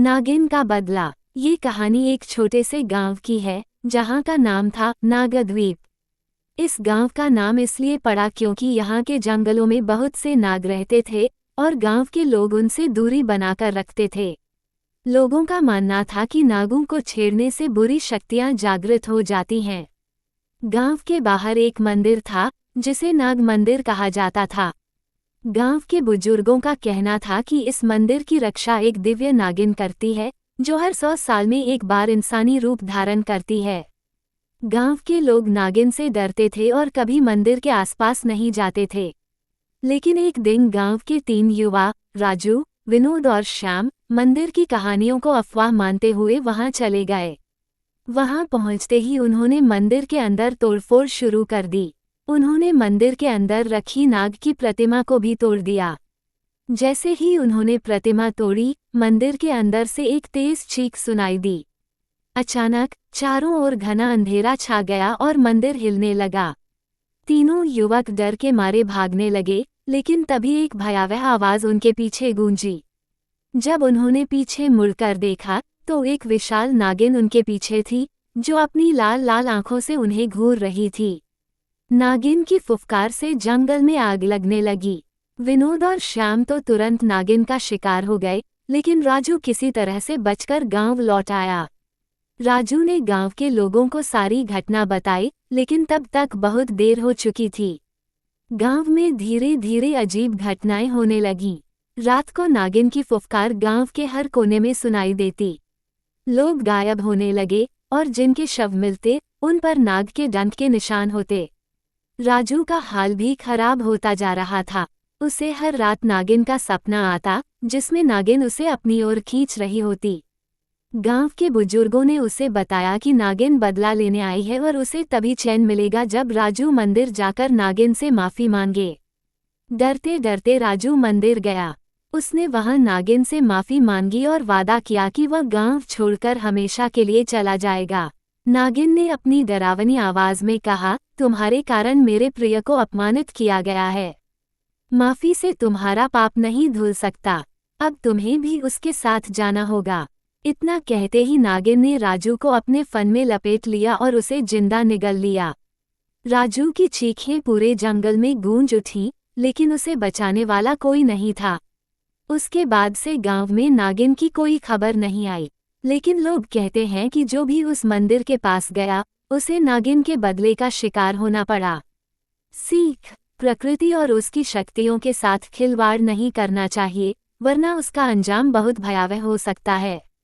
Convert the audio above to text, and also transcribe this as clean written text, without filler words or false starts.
नागिन का बदला। ये कहानी एक छोटे से गांव की है जहां का नाम था नागद्वीप। इस गांव का नाम इसलिए पड़ा क्योंकि यहाँ के जंगलों में बहुत से नाग रहते थे और गांव के लोग उनसे दूरी बनाकर रखते थे। लोगों का मानना था कि नागों को छेड़ने से बुरी शक्तियां जागृत हो जाती हैं। गांव के बाहर एक मंदिर था जिसे नाग मंदिर कहा जाता था। गांव के बुजुर्गों का कहना था कि इस मंदिर की रक्षा एक दिव्य नागिन करती है जो हर 100 साल में एक बार इंसानी रूप धारण करती है। गांव के लोग नागिन से डरते थे और कभी मंदिर के आसपास नहीं जाते थे। लेकिन एक दिन गांव के 3 युवा राजू, विनोद और श्याम मंदिर की कहानियों को अफवाह मानते हुए वहां चले गए। वहां पहुंचते ही उन्होंने मंदिर के अंदर तोड़फोड़ शुरू कर दी। उन्होंने मंदिर के अंदर रखी नाग की प्रतिमा को भी तोड़ दिया। जैसे ही उन्होंने प्रतिमा तोड़ी, मंदिर के अंदर से एक तेज चीख सुनाई दी। अचानक चारों ओर घना अंधेरा छा गया और मंदिर हिलने लगा। तीनों युवक डर के मारे भागने लगे, लेकिन तभी एक भयावह आवाज उनके पीछे गूंजी। जब उन्होंने पीछे मुड़कर देखा तो एक विशाल नागिन उनके पीछे थी, जो अपनी लाल लाल आंखों से उन्हें घूर रही थी। नागिन की फुफकार से जंगल में आग लगने लगी। विनोद और श्याम तो तुरंत नागिन का शिकार हो गए, लेकिन राजू किसी तरह से बचकर गांव लौट आया। राजू ने गांव के लोगों को सारी घटना बताई, लेकिन तब तक बहुत देर हो चुकी थी। गांव में धीरे धीरे अजीब घटनाएं होने लगीं। रात को नागिन की फुफकार गांव के हर कोने में सुनाई देती। लोग गायब होने लगे और जिनके शव मिलते उन पर नाग के डंक के निशान होते। राजू का हाल भी खराब होता जा रहा था। उसे हर रात नागिन का सपना आता, जिसमें नागिन उसे अपनी ओर खींच रही होती। गांव के बुजुर्गों ने उसे बताया कि नागिन बदला लेने आई है और उसे तभी चैन मिलेगा जब राजू मंदिर जाकर नागिन से माफी मांगे। डरते डरते राजू मंदिर गया। उसने वहां नागिन से माफी मांगी और वादा किया कि वह गांव छोड़कर हमेशा के लिए चला जाएगा। नागिन ने अपनी डरावनी आवाज में कहा, तुम्हारे कारण मेरे प्रिय को अपमानित किया गया है। माफी से तुम्हारा पाप नहीं धुल सकता। अब तुम्हें भी उसके साथ जाना होगा। इतना कहते ही नागिन ने राजू को अपने फन में लपेट लिया और उसे जिंदा निगल लिया। राजू की चीखें पूरे जंगल में गूंज उठीं, लेकिन उसे बचाने वाला कोई नहीं था। उसके बाद से गांव में नागिन की कोई खबर नहीं आई, लेकिन लोग कहते हैं कि जो भी उस मंदिर के पास गया, उसे नागिन के बदले का शिकार होना पड़ा। सीख: प्रकृति और उसकी शक्तियों के साथ खिलवाड़ नहीं करना चाहिए, वरना उसका अंजाम बहुत भयावह हो सकता है।